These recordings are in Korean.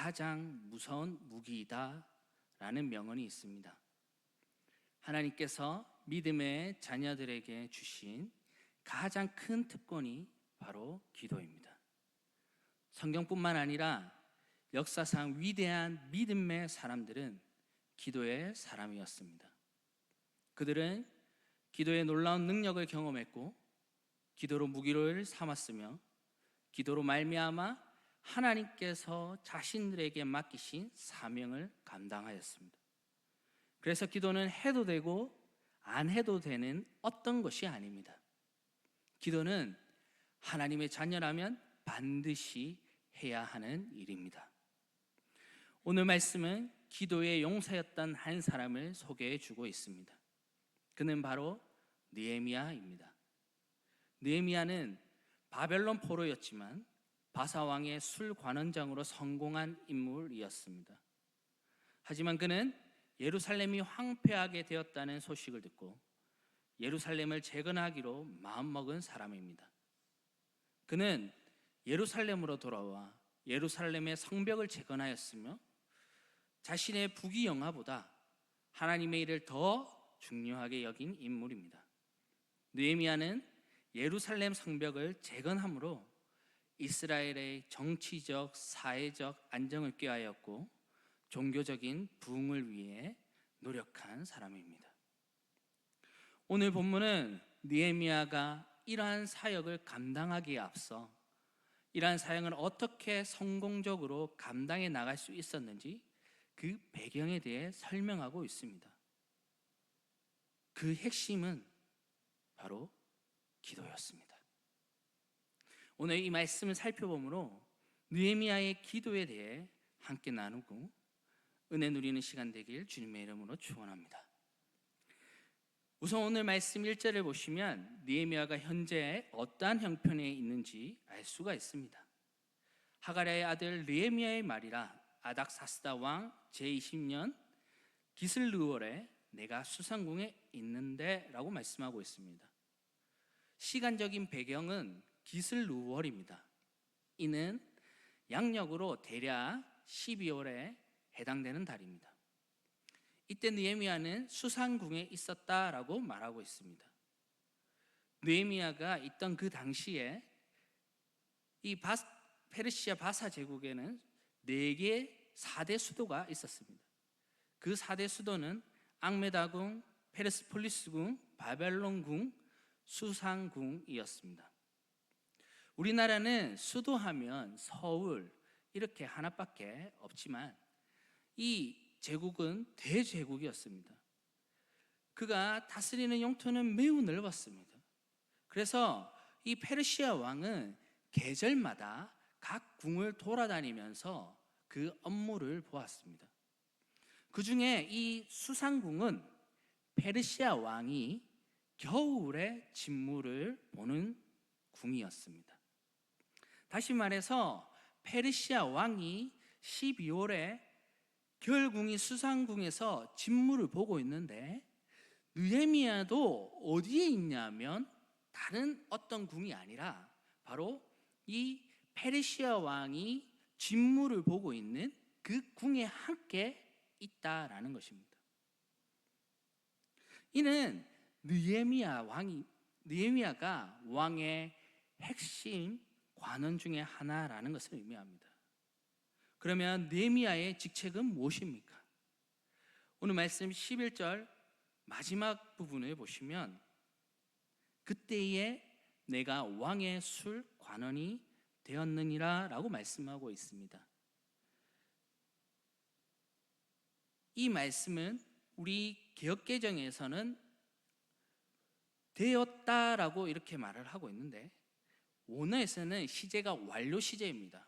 가장 무서운 무기이다라는 명언이 있습니다. 하나님께서 믿음의 자녀들에게 주신 가장 큰 특권이 바로 기도입니다. 성경뿐만 아니라 역사상 위대한 믿음의 사람들은 기도의 사람이었습니다. 그들은 기도의 놀라운 능력을 경험했고 기도로 무기를 삼았으며 기도로 말미암아 하나님께서 자신들에게 맡기신 사명을 감당하였습니다. 그래서 기도는 해도 되고 안 해도 되는 어떤 것이 아닙니다. 기도는 하나님의 자녀라면 반드시 해야 하는 일입니다. 오늘 말씀은 기도의 용사였던 한 사람을 소개해 주고 있습니다. 그는 바로 느헤미야입니다. 느헤미야는 바벨론 포로였지만 바사왕의 술관원장으로 성공한 인물이었습니다. 하지만 그는 예루살렘이 황폐하게 되었다는 소식을 듣고 예루살렘을 재건하기로 마음먹은 사람입니다. 그는 예루살렘으로 돌아와 예루살렘의 성벽을 재건하였으며 자신의 부귀영화보다 하나님의 일을 더 중요하게 여긴 인물입니다. 느헤미야는 예루살렘 성벽을 재건함으로 이스라엘의 정치적, 사회적 안정을 꾀하였고 종교적인 부흥을 위해 노력한 사람입니다. 오늘 본문은 느헤미야가 이러한 사역을 감당하기에 앞서 이러한 사역을 어떻게 성공적으로 감당해 나갈 수 있었는지 그 배경에 대해 설명하고 있습니다. 그 핵심은 바로 기도였습니다. 오늘 이 말씀을 살펴보므로 느헤미야의 기도에 대해 함께 나누고 은혜 누리는 시간 되길 주님의 이름으로 축원합니다. 우선 오늘 말씀 1절을 보시면 느헤미야가 현재 어떠한 형편에 있는지 알 수가 있습니다. 하가랴의 아들 느헤미야의 말이라 아닥사스다 왕 제20년 기슬르월에 내가 수상궁에 있는데 라고 말씀하고 있습니다. 시간적인 배경은 기슬르월입니다. 이는 양력으로 대략 12월에 해당되는 달입니다. 이때 느헤미야는 수상궁에 있었다라고 말하고 있습니다. 느헤미야가 있던 그 당시에 이 페르시아 바사 제국에는 4개 4대 수도가 있었습니다. 그 4대 수도는 앙메다궁, 페르스폴리스궁, 바벨론궁, 수상궁이었습니다. 우리나라는 수도하면 서울 이렇게 하나밖에 없지만 이 제국은 대제국이었습니다. 그가 다스리는 영토는 매우 넓었습니다. 그래서 이 페르시아 왕은 계절마다 각 궁을 돌아다니면서 그 업무를 보았습니다. 그 중에 이 수상궁은 페르시아 왕이 겨울에 진무를 보는 궁이었습니다. 다시 말해서 페르시아 왕이 12월에 겨울궁이 수상궁에서 진무를 보고 있는데 느헤미야도 어디에 있냐면 다른 어떤 궁이 아니라 바로 이 페르시아 왕이 진무를 보고 있는 그 궁에 함께 있다라는 것입니다. 이는 느헤미야가 왕의 핵심 관원 중에 하나라는 것을 의미합니다. 그러면 느헤미야의 직책은 무엇입니까? 오늘 말씀 11절 마지막 부분을 보시면 그때에 내가 왕의 술 관원이 되었느니라 라고 말씀하고 있습니다. 이 말씀은 우리 개역개정에서는 되었다라고 이렇게 말을 하고 있는데 원어에서는 시제가 완료 시제입니다.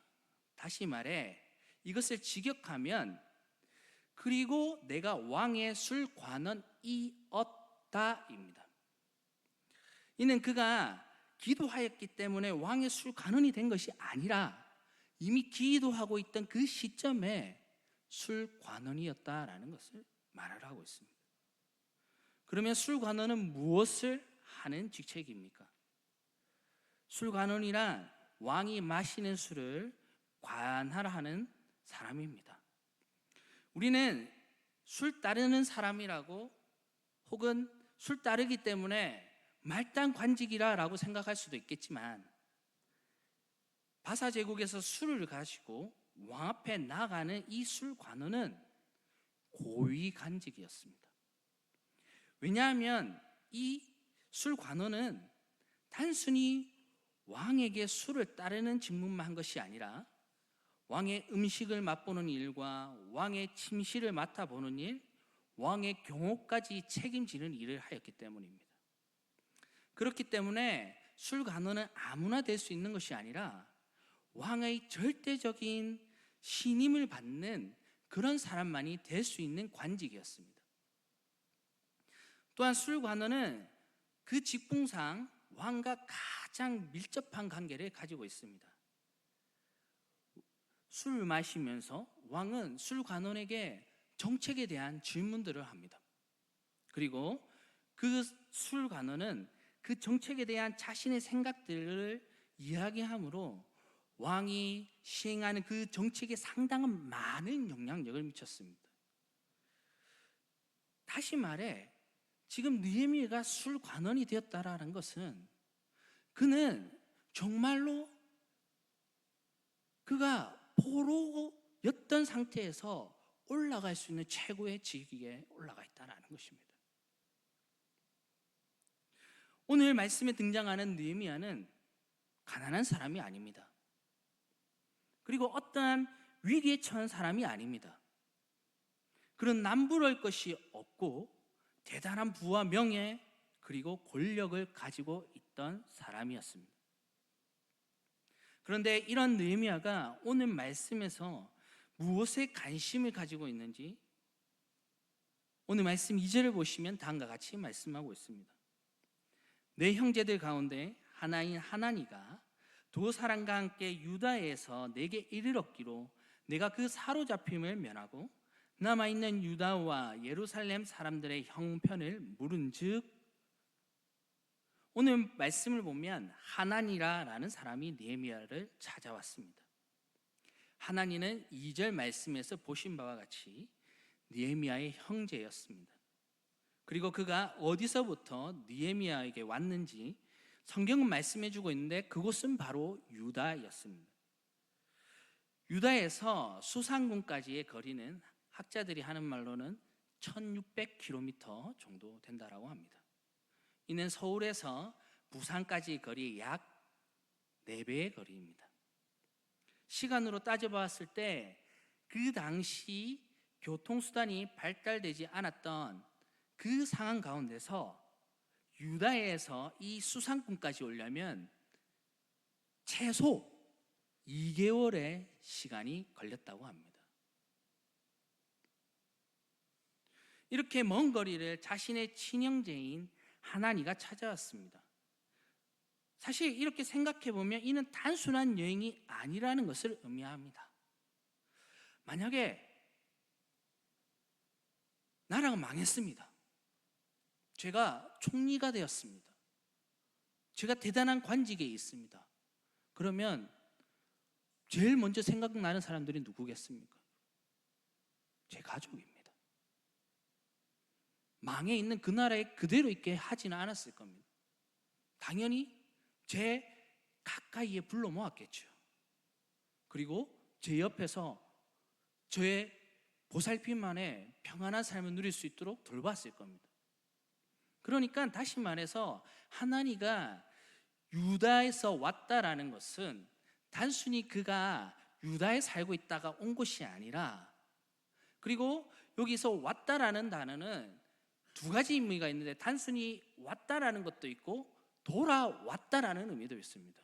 다시 말해 이것을 직역하면 그리고 내가 왕의 술 관원이었다입니다. 이는 그가 기도하였기 때문에 왕의 술 관원이 된 것이 아니라 이미 기도하고 있던 그 시점에 술 관원이었다라는 것을 말을 하고 있습니다. 그러면 술 관원은 무엇을 하는 직책입니까? 술 관원이란 왕이 마시는 술을 관할하는 사람입니다. 우리는 술 따르는 사람이라고 혹은 술 따르기 때문에 말단관직이라고 생각할 수도 있겠지만 바사 제국에서 술을 가지고 왕 앞에 나가는 이 술관원은 고위관직이었습니다. 왜냐하면 이 술관원은 단순히 왕에게 술을 따르는 직무만 한 것이 아니라 왕의 음식을 맛보는 일과 왕의 침실을 맡아보는 일, 왕의 경호까지 책임지는 일을 하였기 때문입니다. 그렇기 때문에 술관원은 아무나 될 수 있는 것이 아니라 왕의 절대적인 신임을 받는 그런 사람만이 될 수 있는 관직이었습니다. 또한 술관원은 그 직분상 왕과 가장 밀접한 관계를 가지고 있습니다. 술을 마시면서 왕은 술관원에게 정책에 대한 질문들을 합니다. 그리고 그 술관원은 그 정책에 대한 자신의 생각들을 이야기함으로 왕이 시행하는 그 정책에 상당한 많은 영향력을 미쳤습니다. 다시 말해 지금 느헤미야가 술관원이 되었다라는 것은 그는 정말로 그가 포로였던 상태에서 올라갈 수 있는 최고의 직위에 올라가 있다는 것입니다. 오늘 말씀에 등장하는 느헤미야는 가난한 사람이 아닙니다. 그리고 어떠한 위기에 처한 사람이 아닙니다. 그런 남부러울 것이 없고 대단한 부와 명예 그리고 권력을 가지고 있던 사람이었습니다. 그런데 이런 느헤미야가 오늘 말씀에서 무엇에 관심을 가지고 있는지 오늘 말씀 2절을 보시면 다음과 같이 말씀하고 있습니다. 내 형제들 가운데 하나인 하나니가 두 사람과 함께 유다에서 내게 이를 얻기로 내가 그 사로잡힘을 면하고 남아있는 유다와 예루살렘 사람들의 형편을 물은즉, 오늘 말씀을 보면 하나니라라는 사람이 느헤미야를 찾아왔습니다. 하나니는 2절 말씀에서 보신 바와 같이 느헤미야의 형제였습니다. 그리고 그가 어디서부터 느헤미야에게 왔는지 성경은 말씀해 주고 있는데 그곳은 바로 유다였습니다. 유다에서 수산군까지의 거리는 학자들이 하는 말로는 1600km 정도 된다고 합니다. 이는 서울에서 부산까지의 거리 약 4배의 거리입니다. 시간으로 따져봤을 때 그 당시 교통수단이 발달되지 않았던 그 상황 가운데서 유다에서 이 수산군까지 오려면 최소 2개월의 시간이 걸렸다고 합니다. 이렇게 먼 거리를 자신의 친형제인 하나니가 찾아왔습니다. 사실 이렇게 생각해 보면 이는 단순한 여행이 아니라는 것을 의미합니다. 만약에 나라가 망했습니다. 제가 총리가 되었습니다. 제가 대단한 관직에 있습니다. 그러면 제일 먼저 생각나는 사람들이 누구겠습니까? 제 가족입니다. 망해 있는 그 나라에 그대로 있게 하지는 않았을 겁니다. 당연히 제 가까이에 불러 모았겠죠. 그리고 제 옆에서 저의 보살핌만에 평안한 삶을 누릴 수 있도록 돌봤을 겁니다. 그러니까 다시 말해서 하나니가 유다에서 왔다라는 것은 단순히 그가 유다에 살고 있다가 온 것이 아니라, 그리고 여기서 왔다라는 단어는 두 가지 의미가 있는데 단순히 왔다라는 것도 있고 돌아왔다라는 의미도 있습니다.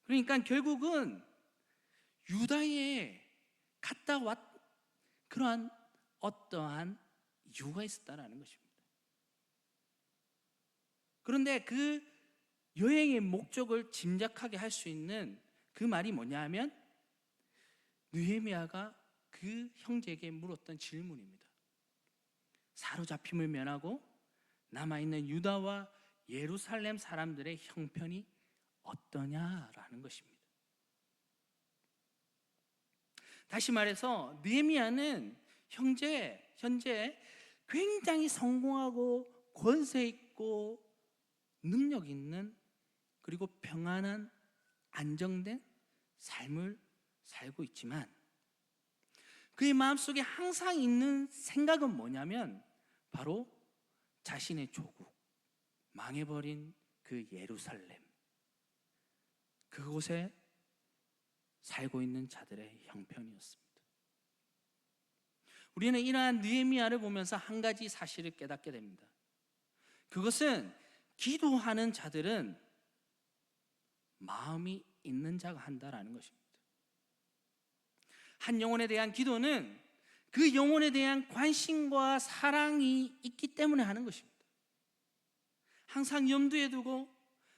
그러니까 결국은 유다에 갔다 왔 그러한 어떠한 이유가 있었다라는 것입니다. 그런데 그 여행의 목적을 짐작하게 할 수 있는 그 말이 뭐냐 하면 느헤미야가 그 형제에게 물었던 질문입니다. 사로잡힘을 면하고 남아있는 유다와 예루살렘 사람들의 형편이 어떠냐라는 것입니다. 다시 말해서 느헤미야는 현재 굉장히 성공하고 권세 있고 능력 있는, 그리고 평안한 안정된 삶을 살고 있지만 그의 마음속에 항상 있는 생각은 뭐냐면 바로 자신의 조국, 망해버린 그 예루살렘, 그곳에 살고 있는 자들의 형편이었습니다. 우리는 이러한 느헤미야를 보면서 한 가지 사실을 깨닫게 됩니다. 그것은 기도하는 자들은 마음이 있는 자가 한다라는 것입니다. 한 영혼에 대한 기도는 그 영혼에 대한 관심과 사랑이 있기 때문에 하는 것입니다. 항상 염두에 두고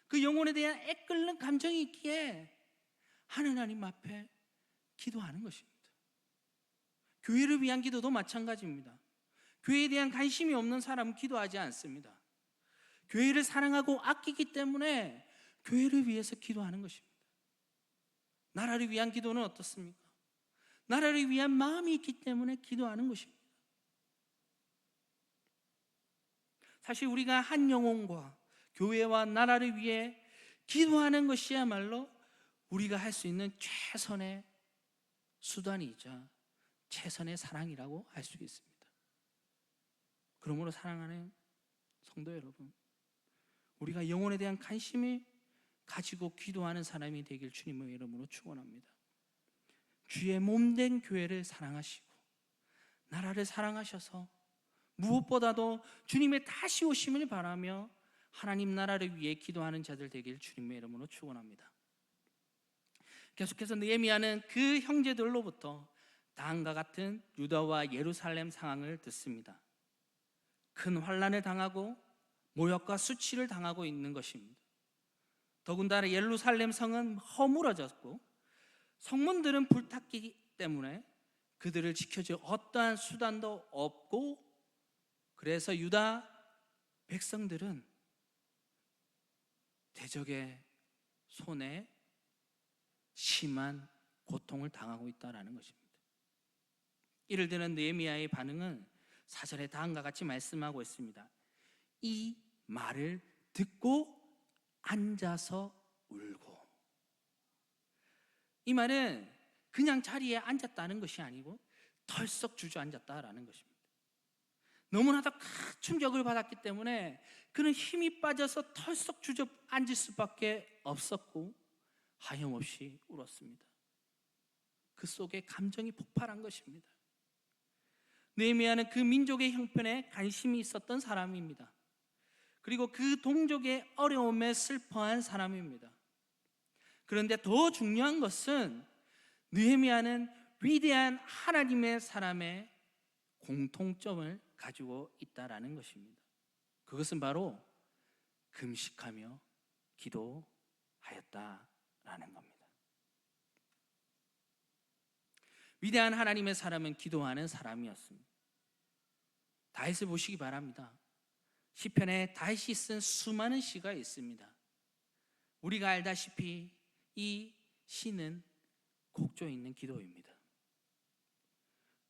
그 영혼에 대한 애끓는 감정이 있기에 하나님 앞에 기도하는 것입니다. 교회를 위한 기도도 마찬가지입니다. 교회에 대한 관심이 없는 사람은 기도하지 않습니다. 교회를 사랑하고 아끼기 때문에 교회를 위해서 기도하는 것입니다. 나라를 위한 기도는 어떻습니까? 나라를 위한 마음이 있기 때문에 기도하는 것입니다. 사실 우리가 한 영혼과 교회와 나라를 위해 기도하는 것이야말로 우리가 할 수 있는 최선의 수단이자 최선의 사랑이라고 할 수 있습니다. 그러므로 사랑하는 성도 여러분, 우리가 영혼에 대한 관심을 가지고 기도하는 사람이 되길 주님의 이름으로 축원합니다. 주의 몸된 교회를 사랑하시고 나라를 사랑하셔서 무엇보다도 주님의 다시 오심을 바라며 하나님 나라를 위해 기도하는 자들 되길 주님의 이름으로 축원합니다. 계속해서 느헤미야는 그 형제들로부터 다음과 같은 유다와 예루살렘 상황을 듣습니다. 큰 환난을 당하고 모욕과 수치를 당하고 있는 것입니다. 더군다나 예루살렘 성은 허물어졌고 성문들은 불탔기 때문에 그들을 지켜줄 어떠한 수단도 없고, 그래서 유다 백성들은 대적의 손에 심한 고통을 당하고 있다는 것입니다. 이를 들은 느헤미야의 반응은 4절에 다음과 같이 말씀하고 있습니다. 이 말을 듣고 앉아서 울고. 이 말은 그냥 자리에 앉았다는 것이 아니고 털썩 주저앉았다라는 것입니다. 너무나도 큰 충격을 받았기 때문에 그는 힘이 빠져서 털썩 주저앉을 수밖에 없었고 하염없이 울었습니다. 그 속에 감정이 폭발한 것입니다. 느헤미야는 그 민족의 형편에 관심이 있었던 사람입니다. 그리고 그 동족의 어려움에 슬퍼한 사람입니다. 그런데 더 중요한 것은 느헤미야는 위대한 하나님의 사람의 공통점을 가지고 있다라는 것입니다. 그것은 바로 금식하며 기도하였다라는 겁니다. 위대한 하나님의 사람은 기도하는 사람이었습니다. 다윗을 보시기 바랍니다. 시편에 다윗이 쓴 수많은 시가 있습니다. 우리가 알다시피 이 시는 곡조 있는 기도입니다.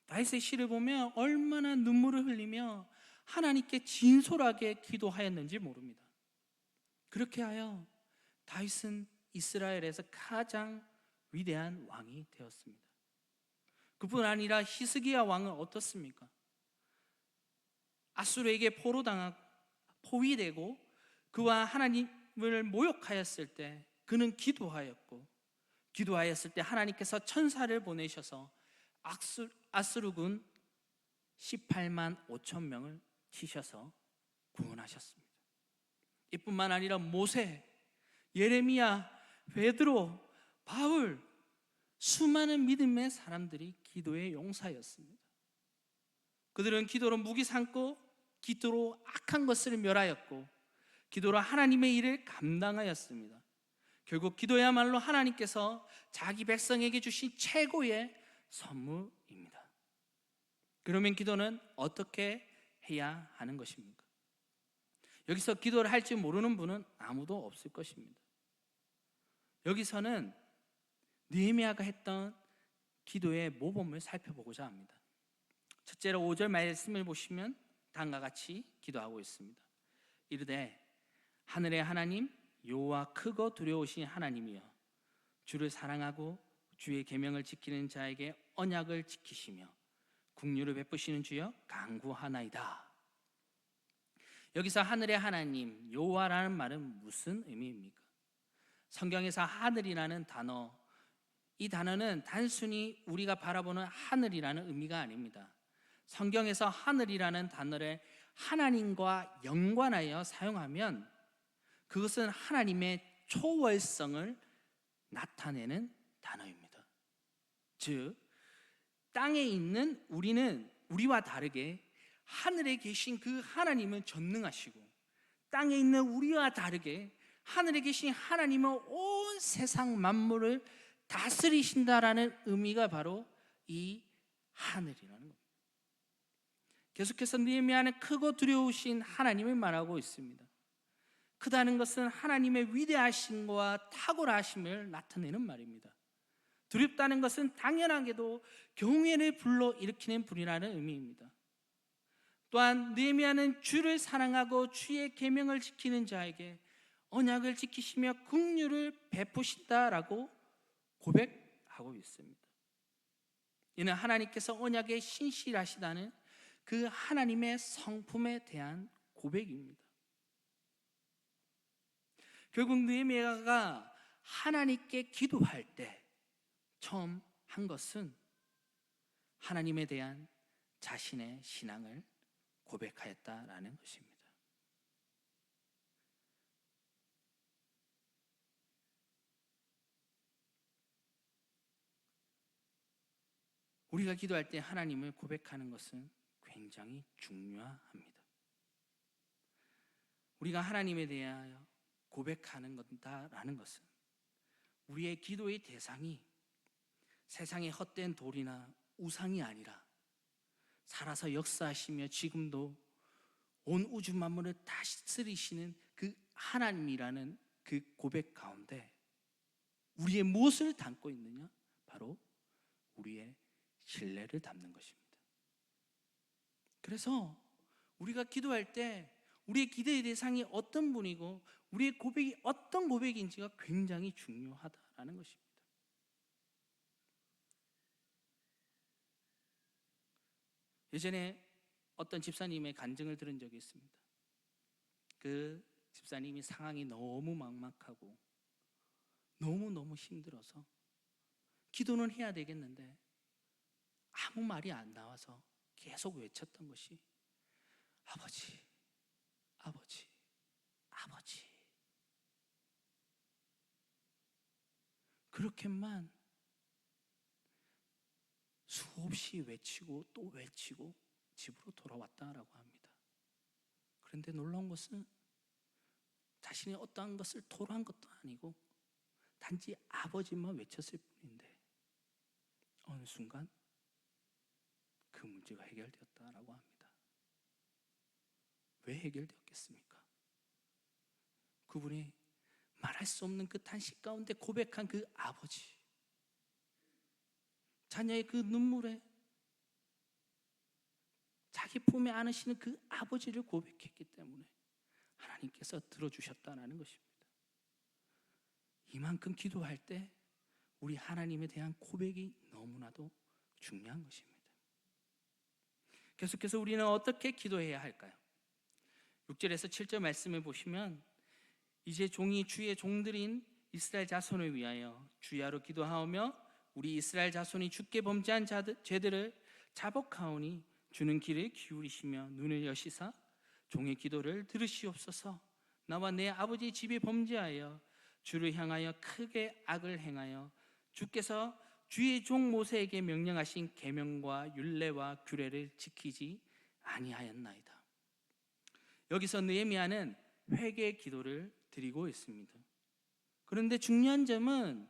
다윗의 시를 보면 얼마나 눈물을 흘리며 하나님께 진솔하게 기도하였는지 모릅니다. 그렇게 하여 다윗은 이스라엘에서 가장 위대한 왕이 되었습니다. 그뿐 아니라 히스기야 왕은 어떻습니까? 아수르에게 포위되고 그와 하나님을 모욕하였을 때 그는 기도하였을 때 하나님께서 천사를 보내셔서 아수르군 18만 5천 명을 치셔서 구원하셨습니다. 이뿐만 아니라 모세, 예레미야, 베드로, 바울, 수많은 믿음의 사람들이 기도의 용사였습니다. 그들은 기도로 무기 삼고 기도로 악한 것을 멸하였고 기도로 하나님의 일을 감당하였습니다. 결국 기도야말로 하나님께서 자기 백성에게 주신 최고의 선물입니다. 그러면 기도는 어떻게 해야 하는 것입니까? 여기서 기도를 할 줄 모르는 분은 아무도 없을 것입니다. 여기서는 느헤미야가 했던 기도의 모범을 살펴보고자 합니다. 첫째로 5절 말씀을 보시면 다음과 같이 기도하고 있습니다. 이르되 하늘의 하나님 여호와 크고 두려우신 하나님이여, 주를 사랑하고 주의 계명을 지키는 자에게 언약을 지키시며 긍휼을 베푸시는 주여 간구하나이다. 여기서 하늘의 하나님 여호와라는 말은 무슨 의미입니까? 성경에서 하늘이라는 단어, 이 단어는 단순히 우리가 바라보는 하늘이라는 의미가 아닙니다. 성경에서 하늘이라는 단어를 하나님과 연관하여 사용하면 그것은 하나님의 초월성을 나타내는 단어입니다. 즉, 땅에 있는 우리와 다르게 하늘에 계신 그 하나님은 전능하시고, 땅에 있는 우리와 다르게 하늘에 계신 하나님은 온 세상 만물을 다스리신다라는 의미가 바로 이 하늘이라는 겁니다. 계속해서 느헤미야는 크고 두려우신 하나님을 말하고 있습니다. 크다는 것은 하나님의 위대하심과 탁월하심을 나타내는 말입니다. 두렵다는 것은 당연하게도 경외를 불러일으키는 분이라는 의미입니다. 또한 느헤미야는 주를 사랑하고 주의 계명을 지키는 자에게 언약을 지키시며 긍휼을 베푸신다라고 고백하고 있습니다. 이는 하나님께서 언약에 신실하시다는 그 하나님의 성품에 대한 고백입니다. 결국 느헤미야가 하나님께 기도할 때 처음 한 것은 하나님에 대한 자신의 신앙을 고백하였다라는 것입니다. 우리가 기도할 때 하나님을 고백하는 것은 굉장히 중요합니다. 우리가 하나님에 대하여 고백하는 것다라는 것은 우리의 기도의 대상이 세상의 헛된 돌이나 우상이 아니라 살아서 역사하시며 지금도 온 우주 만물을 다스리시는 그 하나님이라는 그 고백 가운데 우리의 무엇을 담고 있느냐? 바로 우리의 신뢰를 담는 것입니다. 그래서 우리가 기도할 때 우리의 기도의 대상이 어떤 분이고 우리의 고백이 어떤 고백인지가 굉장히 중요하다라는 것입니다. 예전에 어떤 집사님의 간증을 들은 적이 있습니다. 그 집사님이 상황이 너무 막막하고 너무너무 힘들어서 기도는 해야 되겠는데 아무 말이 안 나와서 계속 외쳤던 것이 아버지, 아버지, 아버지. 그렇게만 수없이 외치고 또 외치고 집으로 돌아왔다라고 합니다. 그런데 놀라운 것은 자신이 어떠한 것을 토로한 것도 아니고 단지 아버지만 외쳤을 뿐인데 어느 순간 그 문제가 해결되었다라고 합니다. 왜 해결되었겠습니까? 그분이 말할 수 없는 그 탄식 가운데 고백한 그 아버지, 자녀의 그 눈물에 자기 품에 안으시는 그 아버지를 고백했기 때문에 하나님께서 들어주셨다는 것입니다. 이만큼 기도할 때 우리 하나님에 대한 고백이 너무나도 중요한 것입니다. 계속해서 우리는 어떻게 기도해야 할까요? 6절에서 7절 말씀을 보시면 이제 종이 주의 종들인 이스라엘 자손을 위하여 주야로 기도하오며 우리 이스라엘 자손이 주께 범죄한 죄들을 자복하오니 주는 귀를 기울이시며 눈을 여시사 종의 기도를 들으시옵소서. 나와 내 아버지 집에 범죄하여 주를 향하여 크게 악을 행하여 주께서 주의 종 모세에게 명령하신 계명과 율례와 규례를 지키지 아니하였나이다. 여기서 느헤미야는 회개 기도를 드리고 있습니다. 그런데 중요한 점은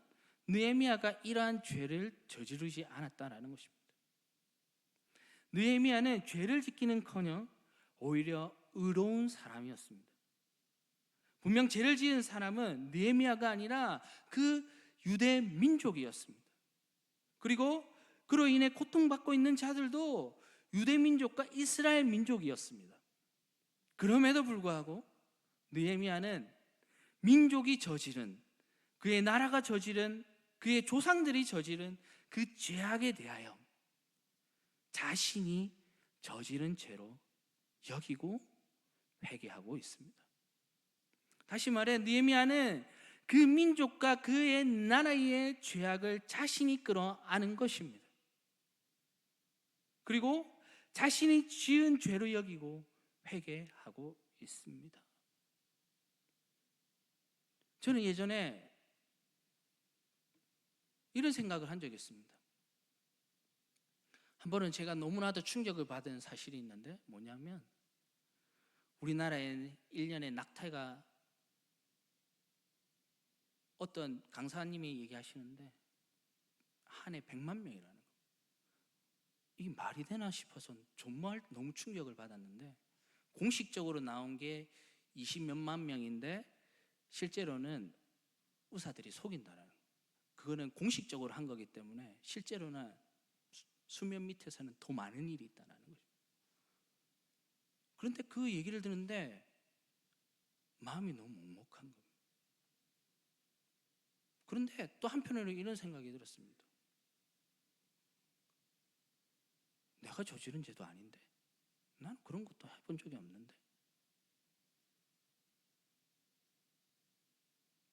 느헤미야가 이러한 죄를 저지르지 않았다라는 것입니다. 느헤미야는 죄를 짓기는커녕 오히려 의로운 사람이었습니다. 분명 죄를 지은 사람은 느헤미야가 아니라 그 유대 민족이었습니다. 그리고 그로 인해 고통받고 있는 자들도 유대 민족과 이스라엘 민족이었습니다. 그럼에도 불구하고 느헤미야는 민족이 저지른, 그의 나라가 저지른, 그의 조상들이 저지른 그 죄악에 대하여 자신이 저지른 죄로 여기고 회개하고 있습니다. 다시 말해 느헤미야는 그 민족과 그의 나라의 죄악을 자신이 끌어안은 것입니다. 그리고 자신이 지은 죄로 여기고 회개하고 있습니다. 저는 예전에 이런 생각을 한 적이 있습니다. 한 번은 제가 너무나도 충격을 받은 사실이 있는데, 뭐냐면 우리나라에 1년에 낙태가, 어떤 강사님이 얘기하시는데 한 해 100만 명이라는 거예요. 이게 말이 되나 싶어서 정말 너무 충격을 받았는데, 공식적으로 나온 게 20몇만 명인데 실제로는 의사들이 속인다라는 거예요. 그거는 공식적으로 한 거기 때문에 실제로는 수면 밑에서는 더 많은 일이 있다는 거죠. 그런데 그 얘기를 듣는데 마음이 너무 먹먹한 겁니다. 그런데 또 한편으로는 이런 생각이 들었습니다. 내가 저지른 죄도 아닌데, 난 그런 것도 해본 적이 없는데.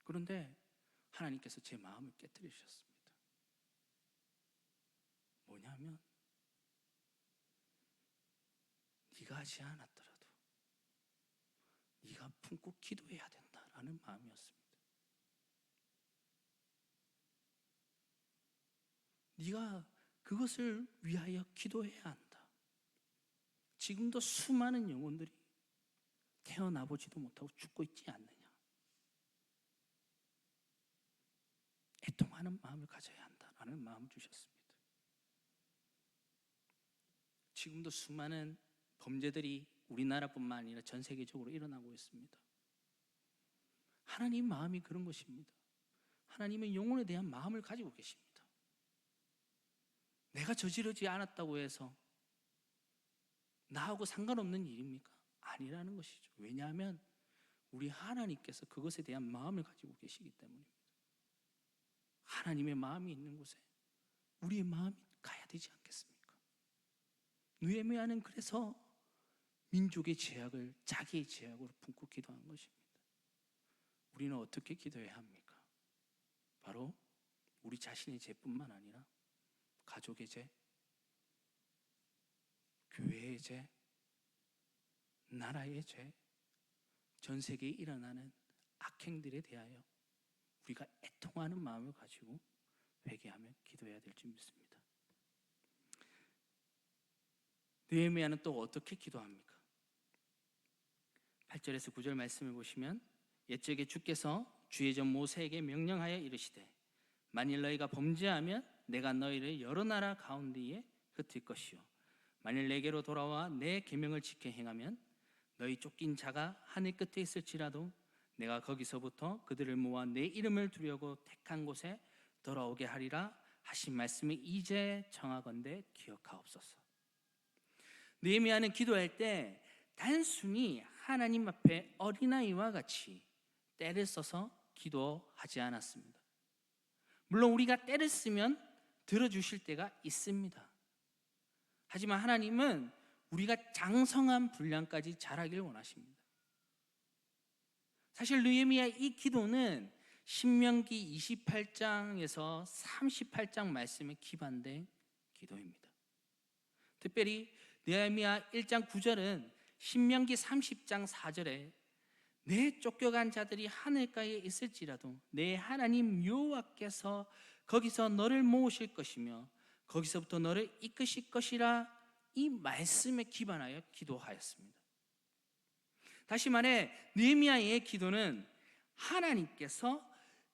그런데 하나님께서 제 마음을 깨뜨리셨습니다. 뭐냐면 네가 하지 않았더라도 네가 품고 기도해야 된다라는 마음이었습니다. 네가 그것을 위하여 기도해야 한다. 지금도 수많은 영혼들이 태어나보지도 못하고 죽고 있지 않느냐. 애통하는 마음을 가져야 한다라는 마음을 주셨습니다. 지금도 수많은 범죄들이 우리나라뿐만 아니라 전 세계적으로 일어나고 있습니다. 하나님 마음이 그런 것입니다. 하나님은 영혼에 대한 마음을 가지고 계십니다. 내가 저지르지 않았다고 해서 나하고 상관없는 일입니까? 아니라는 것이죠. 왜냐하면 우리 하나님께서 그것에 대한 마음을 가지고 계시기 때문입니다. 하나님의 마음이 있는 곳에 우리의 마음이 가야 되지 않겠습니까? 느헤미야는 그래서 민족의 죄악을 자기의 죄악으로 품고 기도한 것입니다. 우리는 어떻게 기도해야 합니까? 바로 우리 자신의 죄뿐만 아니라 가족의 죄, 교회의 죄, 나라의 죄, 전 세계에 일어나는 악행들에 대하여 우리가 애통하는 마음을 가지고 회개하며 기도해야 될 줄 믿습니다. 느헤미야는 또 어떻게 기도합니까? 8절에서 9절 말씀을 보시면, 옛적에 주께서 주의 종 모세에게 명령하여 이르시되 만일 너희가 범죄하면 내가 너희를 여러 나라 가운데에 흩을 것이요 만일 내게로 돌아와 내 계명을 지켜 행하면 너희 쫓긴 자가 하늘 끝에 있을지라도 내가 거기서부터 그들을 모아 내 이름을 두려고 택한 곳에 돌아오게 하리라 하신 말씀이 이제 정하건대 기억하옵소서. 느헤미야는 기도할 때 단순히 하나님 앞에 어린아이와 같이 때를 써서 기도하지 않았습니다. 물론 우리가 때를 쓰면 들어주실 때가 있습니다. 하지만 하나님은 우리가 장성한 분량까지 자라길 원하십니다. 사실 느헤미야의 이 기도는 신명기 28장에서 38장 말씀에 기반된 기도입니다. 특별히 느헤미야 1장 9절은 신명기 30장 4절에 내 쫓겨간 자들이 하늘가에 있을지라도 내 하나님 여호와께서 거기서 너를 모으실 것이며 거기서부터 너를 이끄실 것이라, 이 말씀에 기반하여 기도하였습니다. 다시 말해 느헤미야의 기도는 하나님께서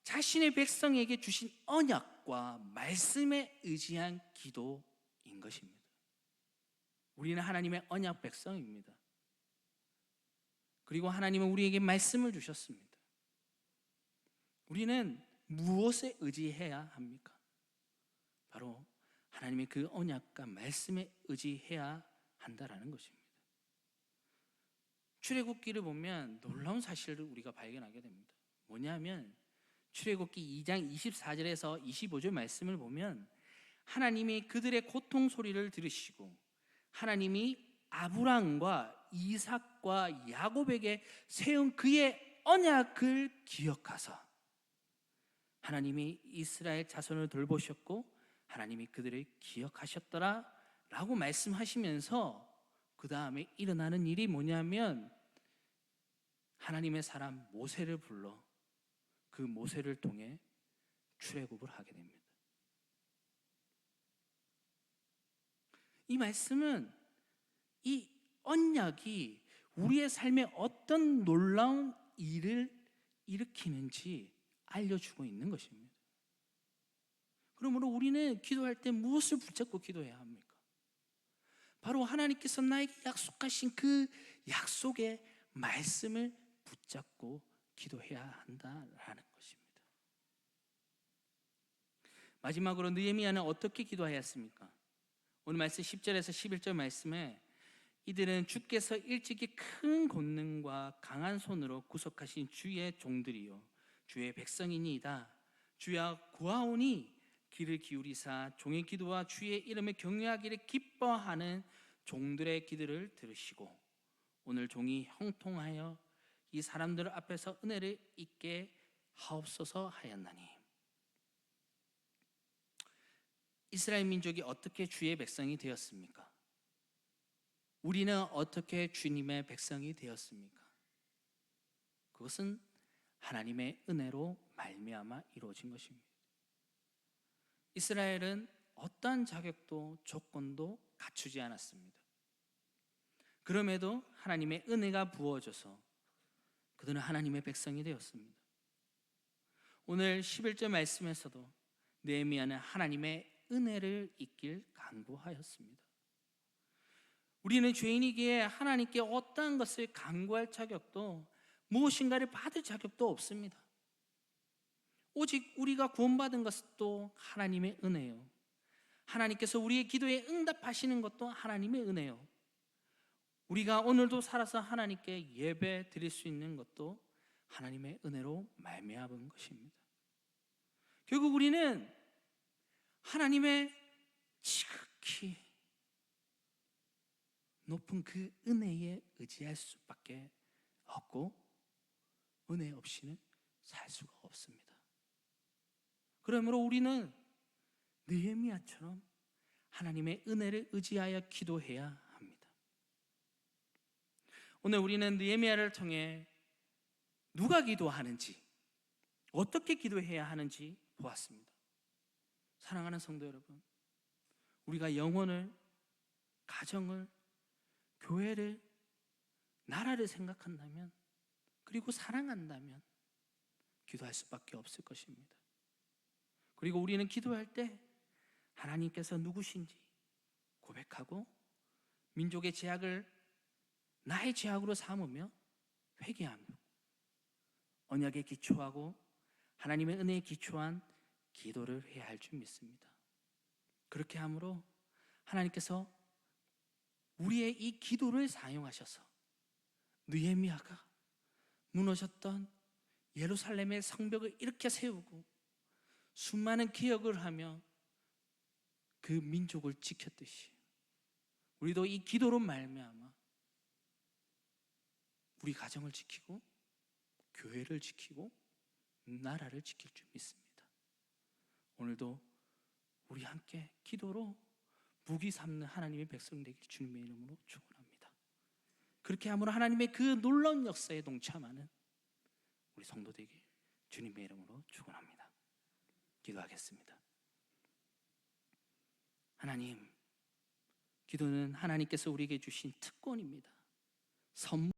자신의 백성에게 주신 언약과 말씀에 의지한 기도인 것입니다. 우리는 하나님의 언약 백성입니다. 그리고 하나님은 우리에게 말씀을 주셨습니다. 우리는 무엇에 의지해야 합니까? 바로 하나님의 그 언약과 말씀에 의지해야 한다라는 것입니다. 출애굽기를 보면 놀라운 사실을 우리가 발견하게 됩니다. 뭐냐면 출애굽기 2장 24절에서 25절 말씀을 보면 하나님이 그들의 고통 소리를 들으시고 하나님이 아브라함과 이삭과 야곱에게 세운 그의 언약을 기억하사 하나님이 이스라엘 자손을 돌보셨고 하나님이 그들을 기억하셨더라 라고 말씀하시면서 그 다음에 일어나는 일이 뭐냐면 하나님의 사람 모세를 불러 그 모세를 통해 출애굽을 하게 됩니다. 이 말씀은 이 언약이 우리의 삶에 어떤 놀라운 일을 일으키는지 알려주고 있는 것입니다. 그러므로 우리는 기도할 때 무엇을 붙잡고 기도해야 합니까? 바로 하나님께서 나에게 약속하신 그 약속의 말씀을 붙잡고 기도해야 한다라는 것입니다. 마지막으로 느헤미야는 어떻게 기도하였습니까? 오늘 말씀 10절에서 11절 말씀에 이들은 주께서 일찍이 큰 권능과 강한 손으로 구속하신 주의 종들이요 주의 백성이니이다. 주야 구하오니 귀를 기울이사 종의 기도와 주의 이름을 경외하기를 기뻐하는 종들의 기도를 들으시고 오늘 종이 형통하여 이 사람들 앞에서 은혜를 잊게 하옵소서 하였나니. 이스라엘 민족이 어떻게 주의 백성이 되었습니까? 우리는 어떻게 주님의 백성이 되었습니까? 그것은 하나님의 은혜로 말미암아 이루어진 것입니다. 이스라엘은 어떠한 자격도 조건도 갖추지 않았습니다. 그럼에도 하나님의 은혜가 부어져서 그들은 하나님의 백성이 되었습니다. 오늘 11절 말씀에서도 느헤미야는 하나님의 은혜를 잊길 간구하였습니다. 우리는 죄인이기에 하나님께 어떠한 것을 간구할 자격도 무엇인가를 받을 자격도 없습니다. 오직 우리가 구원받은 것도 하나님의 은혜요, 하나님께서 우리의 기도에 응답하시는 것도 하나님의 은혜요, 우리가 오늘도 살아서 하나님께 예배 드릴 수 있는 것도 하나님의 은혜로 말미암은 것입니다. 결국 우리는 하나님의 지극히 높은 그 은혜에 의지할 수밖에 없고 은혜 없이는 살 수가 없습니다. 그러므로 우리는 느헤미야처럼 하나님의 은혜를 의지하여 기도해야 합니다. 오늘 우리는 느헤미야를 통해 누가 기도하는지, 어떻게 기도해야 하는지 보았습니다. 사랑하는 성도 여러분, 우리가 영혼을, 가정을, 교회를, 나라를 생각한다면, 그리고 사랑한다면 기도할 수밖에 없을 것입니다. 그리고 우리는 기도할 때 하나님께서 누구신지 고백하고 민족의 죄악을 나의 죄악으로 삼으며 회개하며 언약에 기초하고 하나님의 은혜에 기초한 기도를 해야 할 줄 믿습니다. 그렇게 함으로 하나님께서 우리의 이 기도를 사용하셔서 느헤미야가 무너졌던 예루살렘의 성벽을 일으켜 세우고 수많은 기억을 하며 그 민족을 지켰듯이 우리도 이 기도로 말미암아 우리 가정을 지키고 교회를 지키고 나라를 지킬 줄 믿습니다. 오늘도 우리 함께 기도로 무기 삼는 하나님의 백성 되길 주님의 이름으로 축원합니다. 그렇게 함으로 하나님의 그 놀라운 역사에 동참하는 우리 성도 되길 주님의 이름으로 축원합니다. 기도하겠습니다. 하나님, 기도는 하나님께서 우리에게 주신 특권입니다. 선물